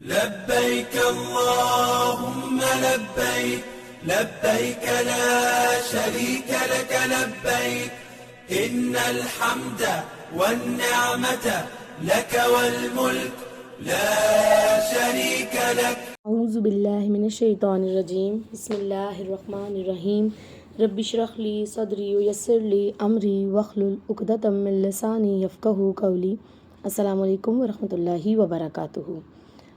لبيك اللهم لبيك لبيك لا شريك لك لبيك إن الحمد والنعمة لك والملك لا شريك لك. اعوذ باللہ من الشیطان الرجیم. بسم اللہ الرحمن الرحیم. رب اشرح لی صدری ویسر لی امری واحلل عقدۃ من لسانی یفقہوا قولی. السلام علیکم ورحمۃ اللہ وبرکاتہ.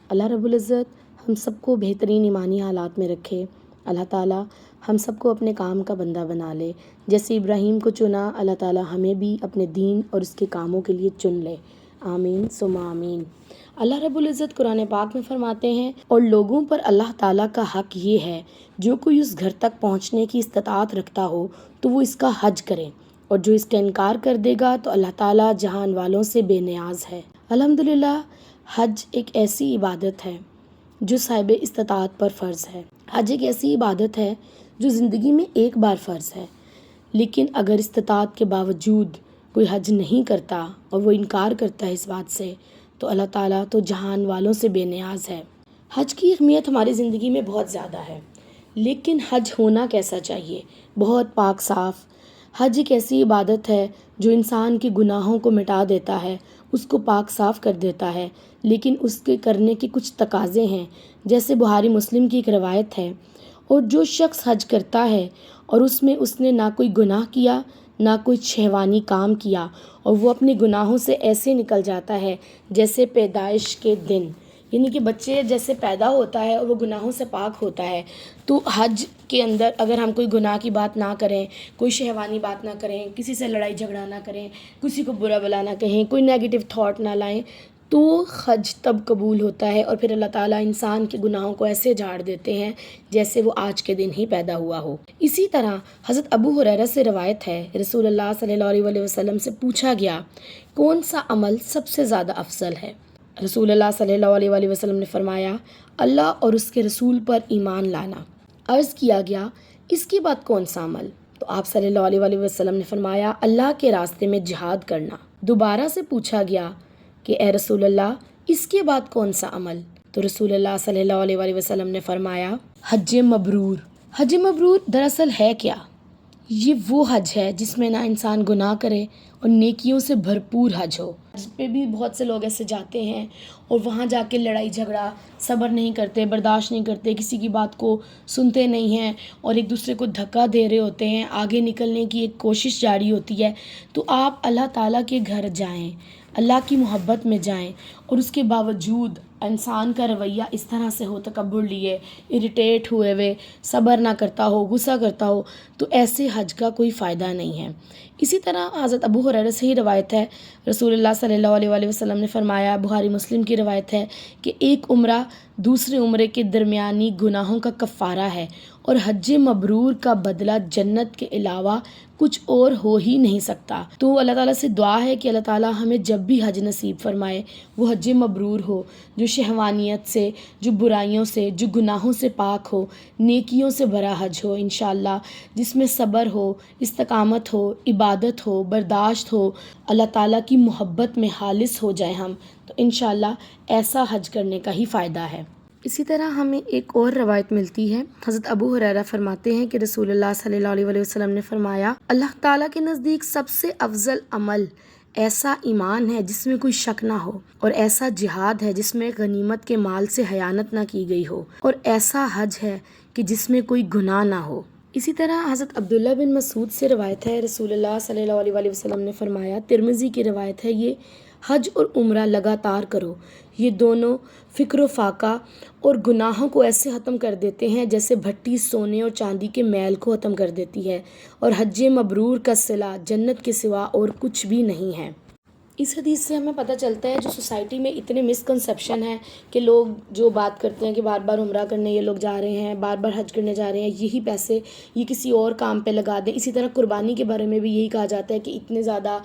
اللہ رب العزت ہم سب کو بہترین ایمانی حالات میں رکھے. اللہ تعالیٰ ہم سب کو اپنے کام کا بندہ بنا لے. جیسے ابراہیم کو چنا، اللہ تعالیٰ ہمیں بھی اپنے دین اور اس کے کاموں کے لیے چن لے. آمین ثم آمین. اللہ رب العزت قرآن پاک میں فرماتے ہیں، اور لوگوں پر اللہ تعالیٰ کا حق یہ ہے جو کوئی اس گھر تک پہنچنے کی استطاعت رکھتا ہو تو وہ اس کا حج کرے، اور جو اس کا انکار کر دے گا تو اللہ تعالیٰ جہان والوں سے بے نیاز ہے. الحمدللہ حج ایک ایسی عبادت ہے جو صاحب استطاعت پر فرض ہے. حج ایک ایسی عبادت ہے جو زندگی میں ایک بار فرض ہے، لیکن اگر استطاعت کے باوجود کوئی حج نہیں کرتا اور وہ انکار کرتا ہے اس بات سے تو اللہ تعالیٰ تو جہان والوں سے بے نیاز ہے. حج کی اہمیت ہماری زندگی میں بہت زیادہ ہے، لیکن حج ہونا کیسا چاہیے؟ بہت پاک صاف. حج ایک ایسی عبادت ہے جو انسان کے گناہوں کو مٹا دیتا ہے، اس کو پاک صاف کر دیتا ہے، لیکن اس کے کرنے کے کچھ تقاضے ہیں. جیسے بخاری مسلم کی ایک روایت ہے، اور جو شخص حج کرتا ہے اور اس نے نہ کوئی گناہ کیا نہ کوئی چھیوانی کام کیا، اور وہ اپنے گناہوں سے ایسے نکل جاتا ہے جیسے پیدائش کے دن، یعنی کہ بچے جیسے پیدا ہوتا ہے اور وہ گناہوں سے پاک ہوتا ہے. تو حج کے اندر اگر ہم کوئی گناہ کی بات نہ کریں، کوئی شہوانی بات نہ کریں، کسی سے لڑائی جھگڑا نہ کریں، کسی کو برا بلا نہ کہیں، کوئی نیگیٹو تھاٹ نہ لائیں، تو حج تب قبول ہوتا ہے. اور پھر اللہ تعالیٰ انسان کے گناہوں کو ایسے جھاڑ دیتے ہیں جیسے وہ آج کے دن ہی پیدا ہوا ہو. اسی طرح حضرت ابو ہریرہ سے روایت ہے، رسول اللہ صلی اللہ علیہ وسلم سے پوچھا گیا کون سا عمل سب سے زیادہ افضل ہے؟ رسول اللہ صلی اللہ علیہ وسلم نے فرمایا، اللہ اور اس کے رسول پر ایمان لانا. عرض کیا گیا اس کے بعد کون سا عمل؟ تو آپ صلی اللہ علیہ وسلم نے فرمایا، اللہ کے راستے میں جہاد کرنا. دوبارہ سے پوچھا گیا کہ اے رسول اللہ اس کے بعد کون سا عمل؟ تو رسول اللہ صلی اللہ علیہ وسلم نے فرمایا، حج مبرور. حج مبرور دراصل ہے کیا؟ یہ وہ حج ہے جس میں نہ انسان گناہ کرے اور نیکیوں سے بھرپور حج ہو. حج پہ بھی بہت سے لوگ ایسے جاتے ہیں اور وہاں جا کے لڑائی جھگڑا، صبر نہیں کرتے، برداشت نہیں کرتے، کسی کی بات کو سنتے نہیں ہیں اور ایک دوسرے کو دھکا دے رہے ہوتے ہیں، آگے نکلنے کی ایک کوشش جاری ہوتی ہے. تو آپ اللہ تعالیٰ کے گھر جائیں، اللہ کی محبت میں جائیں، اور اس کے باوجود انسان کا رویہ اس طرح سے ہو، تکبر لیے، اریٹیٹ ہوئے صبر نہ کرتا ہو، غصہ کرتا ہو، تو ایسے حج کا کوئی فائدہ نہیں ہے. اسی طرح حضرت ابو ہریرہ سے ہی روایت ہے، رسول اللہ صلی اللہ علیہ وسلم نے فرمایا، بخاری مسلم کی روایت ہے کہ ایک عمرہ دوسرے عمرے کے درمیانی گناہوں کا کفارہ ہے، اور حج مبرور کا بدلہ جنت کے علاوہ کچھ اور ہو ہی نہیں سکتا. تو اللہ تعالیٰ سے دعا ہے کہ اللہ تعالیٰ ہمیں جب بھی حج نصیب فرمائے وہ حج مبرور ہو، جو شہوانیت سے، جو برائیوں سے، جو گناہوں سے پاک ہو، نیکیوں سے بھرا حج ہو انشاءاللہ، جس میں صبر ہو، استقامت ہو، عبادت ہو، برداشت ہو، اللہ تعالیٰ کی محبت میں خالص ہو جائے ہم، تو انشاءاللہ ایسا حج کرنے کا ہی فائدہ ہے. اسی طرح ہمیں ایک اور روایت ملتی ہے، حضرت ابو ہریرہ فرماتے ہیں کہ رسول اللہ صلی اللہ علیہ وسلم نے فرمایا، اللہ تعالیٰ کے نزدیک سب سے افضل عمل ایسا ایمان ہے جس میں کوئی شک نہ ہو، اور ایسا جہاد ہے جس میں غنیمت کے مال سے خیانت نہ کی گئی ہو، اور ایسا حج ہے کہ جس میں کوئی گناہ نہ ہو. اسی طرح حضرت عبداللہ بن مسعود سے روایت ہے، رسول اللہ صلی اللہ علیہ وسلم نے فرمایا، ترمذی کی روایت ہے یہ، حج اور عمرہ لگاتار کرو، یہ دونوں فکر و فاقہ اور گناہوں کو ایسے ختم کر دیتے ہیں جیسے بھٹی سونے اور چاندی کے میل کو ختم کر دیتی ہے، اور حج مبرور کا صلہ جنت کے سوا اور کچھ بھی نہیں ہے. اس حدیث سے ہمیں پتہ چلتا ہے جو سوسائٹی میں اتنے مسکنسیپشن ہیں کہ لوگ جو بات کرتے ہیں کہ بار بار عمرہ کرنے یہ لوگ جا رہے ہیں، بار بار حج کرنے جا رہے ہیں، یہی پیسے یہ کسی اور کام پہ لگا دیں. اسی طرح قربانی کے بارے میں بھی یہی کہا جاتا ہے کہ اتنے زیادہ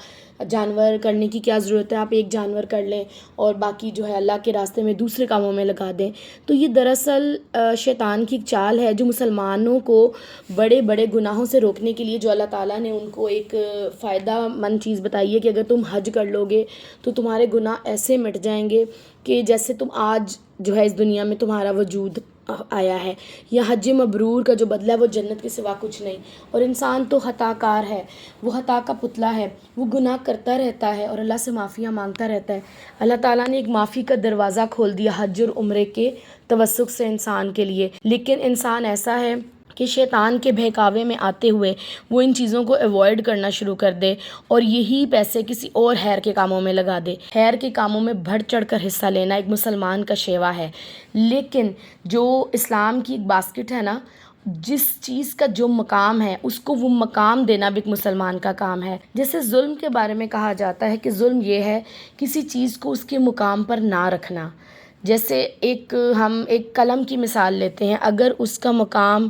جانور کرنے کی کیا ضرورت ہے، آپ ایک جانور کر لیں اور باقی جو ہے اللہ کے راستے میں دوسرے کاموں میں لگا دیں. تو یہ دراصل شیطان کی ایک چال ہے جو مسلمانوں کو بڑے بڑے گناہوں سے روکنے کے لیے، جو اللہ تعالیٰ نے ان کو ایک فائدہ مند چیز بتائی ہے کہ اگر تم حج کر لو گے تو تمہارے گناہ ایسے مٹ جائیں گے کہ جیسے تم آج جو ہے اس دنیا میں تمہارا وجود آیا ہے. یا حج مبرور کا جو بدلہ ہے وہ جنت کے سوا کچھ نہیں. اور انسان تو خطا کار ہے، وہ خطا کا پتلا ہے، وہ گناہ کرتا رہتا ہے اور اللہ سے معافیاں مانگتا رہتا ہے. اللہ تعالیٰ نے ایک معافی کا دروازہ کھول دیا حج اور عمرے کے توسط سے انسان کے لیے. لیکن انسان ایسا ہے کہ شیطان کے بہکاوے میں آتے ہوئے وہ ان چیزوں کو ایوائڈ کرنا شروع کر دے اور یہی پیسے کسی اور خیر کے کاموں میں لگا دے. خیر کے کاموں میں بڑھ چڑھ کر حصہ لینا ایک مسلمان کا شیوا ہے. لیکن جو اسلام کی ایک باسکٹ ہے نا، جس چیز کا جو مقام ہے اس کو وہ مقام دینا بھی ایک مسلمان کا کام ہے. جیسے ظلم کے بارے میں کہا جاتا ہے کہ ظلم یہ ہے کسی چیز کو اس کے مقام پر نہ رکھنا. جیسے ہم ایک قلم کی مثال لیتے ہیں، اگر اس کا مقام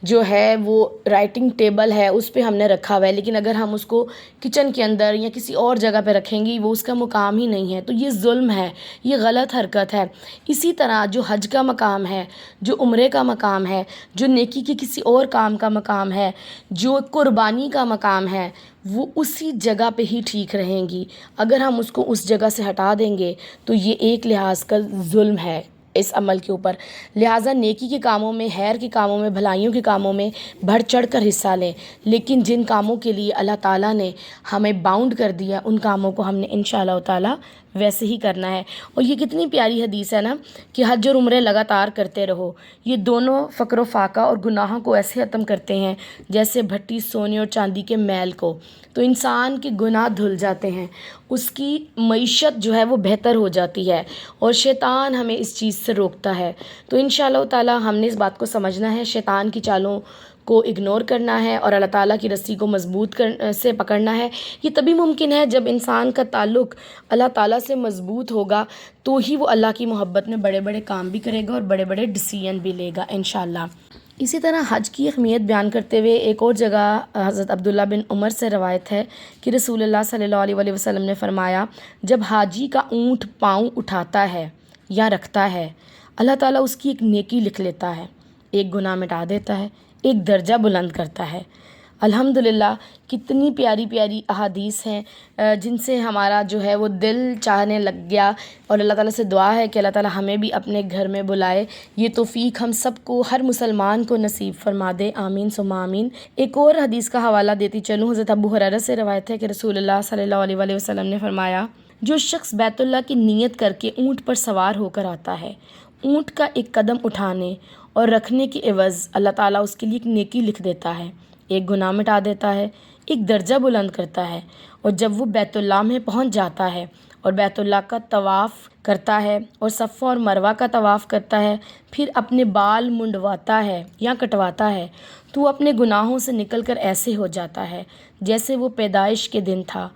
جو ہے وہ رائٹنگ ٹیبل ہے اس پہ ہم نے رکھا ہوا ہے، لیکن اگر ہم اس کو کچن کے اندر یا کسی اور جگہ پہ رکھیں گی وہ اس کا مقام ہی نہیں ہے، تو یہ ظلم ہے، یہ غلط حرکت ہے. اسی طرح جو حج کا مقام ہے، جو عمرے کا مقام ہے، جو نیکی کے کسی اور کام کا مقام ہے، جو قربانی کا مقام ہے، وہ اسی جگہ پہ ہی ٹھیک رہیں گی. اگر ہم اس کو اس جگہ سے ہٹا دیں گے تو یہ ایک لحاظ کا ظلم ہے اس عمل کے اوپر. لہٰذا نیکی کے کاموں میں، خیر کے کاموں میں، بھلائیوں کے کاموں میں بڑھ چڑھ کر حصہ لیں. لیکن جن کاموں کے لیے اللہ تعالیٰ نے ہمیں باؤنڈ کر دیا ان کاموں کو ہم نے انشاءاللہ تعالیٰ ویسے ہی کرنا ہے. اور یہ کتنی پیاری حدیث ہے نا کہ حج اور عمرے لگاتار کرتے رہو. یہ دونوں فقر و فاقہ اور گناہوں کو ایسے ختم کرتے ہیں جیسے بھٹی سونے اور چاندی کے میل کو. تو انسان کے گناہ دھل جاتے ہیں، اس کی معیشت جو ہے وہ بہتر ہو جاتی ہے اور شیطان ہمیں اس چیز سے روکتا ہے. تو انشاءاللہ تعالیٰ ہم نے اس بات کو سمجھنا ہے، شیطان کی چالوں کو اگنور کرنا ہے اور اللہ تعالیٰ کی رسی کو مضبوط سے پکڑنا ہے. یہ تبھی ممکن ہے جب انسان کا تعلق اللہ تعالیٰ سے مضبوط ہوگا تو ہی وہ اللہ کی محبت میں بڑے بڑے کام بھی کرے گا اور بڑے بڑے ڈیسیژن بھی لے گا انشاءاللہ. اسی طرح حج کی اہمیت بیان کرتے ہوئے ایک اور جگہ حضرت عبداللہ بن عمر سے روایت ہے کہ رسول اللہ صلی اللہ علیہ وسلم نے فرمایا، جب حاجی کا اونٹ پاؤں اٹھاتا ہے یا رکھتا ہے، اللہ تعالیٰ اس کی ایک نیکی لکھ لیتا ہے، ایک گناہ مٹا دیتا ہے، ایک درجہ بلند کرتا ہے. الحمدللہ کتنی پیاری پیاری احادیث ہیں جن سے ہمارا جو ہے وہ دل چاہنے لگ گیا. اور اللہ تعالیٰ سے دعا ہے کہ اللہ تعالیٰ ہمیں بھی اپنے گھر میں بلائے. یہ توفیق ہم سب کو، ہر مسلمان کو نصیب فرما دے، آمین ثم آمین. ایک اور حدیث کا حوالہ دیتی چلوں. حضرت ابو ہریرہ سے روایت ہے کہ رسول اللہ صلی اللہ علیہ وسلم نے فرمایا، جو شخص بیت اللہ کی نیت کر کے اونٹ پر سوار ہو کر آتا ہے، اونٹ کا ایک قدم اٹھانے اور رکھنے کے عوض اللہ تعالیٰ اس کے لیے ایک نیکی لکھ دیتا ہے، ایک گناہ مٹا دیتا ہے، ایک درجہ بلند کرتا ہے. اور جب وہ بیت اللہ میں پہنچ جاتا ہے اور بیت اللہ کا طواف کرتا ہے اور صفا اور مروہ کا طواف کرتا ہے، پھر اپنے بال منڈواتا ہے یا کٹواتا ہے، تو وہ اپنے گناہوں سے نکل کر ایسے ہو جاتا ہے جیسے وہ پیدائش کے دن تھا.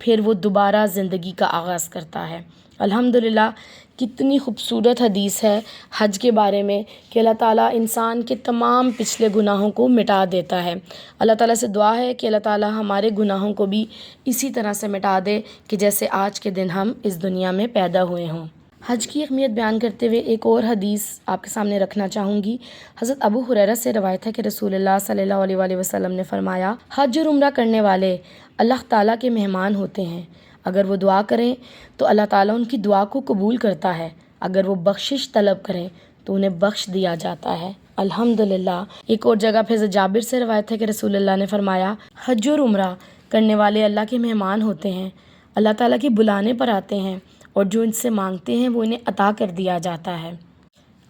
پھر وہ دوبارہ زندگی کا آغاز کرتا ہے. الحمدللہ کتنی خوبصورت حدیث ہے حج کے بارے میں کہ اللہ تعالیٰ انسان کے تمام پچھلے گناہوں کو مٹا دیتا ہے. اللہ تعالیٰ سے دعا ہے کہ اللہ تعالیٰ ہمارے گناہوں کو بھی اسی طرح سے مٹا دے کہ جیسے آج کے دن ہم اس دنیا میں پیدا ہوئے ہوں. حج کی اہمیت بیان کرتے ہوئے ایک اور حدیث آپ کے سامنے رکھنا چاہوں گی. حضرت ابو ہریرہ سے روایت ہے کہ رسول اللہ صلی اللہ علیہ وسلم نے فرمایا، حج اور عمرہ کرنے والے اللہ تعالیٰ کے مہمان ہوتے ہیں. اگر وہ دعا کریں تو اللہ تعالیٰ ان کی دعا کو قبول کرتا ہے، اگر وہ بخشش طلب کریں تو انہیں بخش دیا جاتا ہے. الحمدللہ. ایک اور جگہ پھر جابر سے روایت ہے کہ رسول اللہ نے فرمایا، حج اور عمرہ کرنے والے اللہ کے مہمان ہوتے ہیں، اللہ تعالیٰ کے بلانے پر آتے ہیں اور جو ان سے مانگتے ہیں وہ انہیں عطا کر دیا جاتا ہے.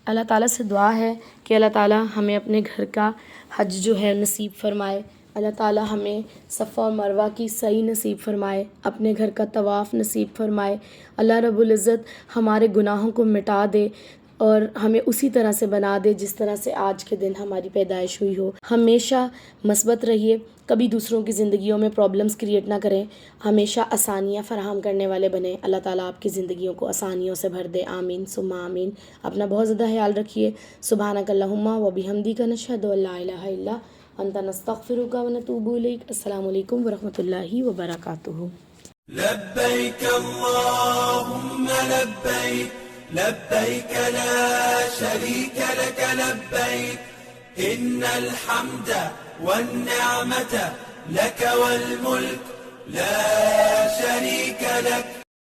اللہ تعالیٰ سے دعا ہے کہ اللہ تعالیٰ ہمیں اپنے گھر کا حج جو ہے نصیب فرمائے. اللہ تعالیٰ ہمیں صفا و مروہ کی سعی نصیب فرمائے، اپنے گھر کا طواف نصیب فرمائے. اللہ رب العزت ہمارے گناہوں کو مٹا دے اور ہمیں اسی طرح سے بنا دے جس طرح سے آج کے دن ہماری پیدائش ہوئی ہو. ہمیشہ مثبت رہیے، کبھی دوسروں کی زندگیوں میں پرابلمز کریٹ نہ کریں، ہمیشہ آسانیاں فراہم کرنے والے بنیں. اللہ تعالیٰ آپ کی زندگیوں کو آسانیوں سے بھر دے، آمین ثم آمین. اپنا بہت زیادہ خیال رکھیے. سبحانک اللہم و بحمدک نشہد ان لا الہ الا انت نستغفرک و نتوب الیک. السلام علیکم ورحمۃ اللہ وبرکاتہ. لبيك اللهم لبيك لبيك لا شريك لك لبيك إن الحمد والنعمة لك والملك لا شريك لك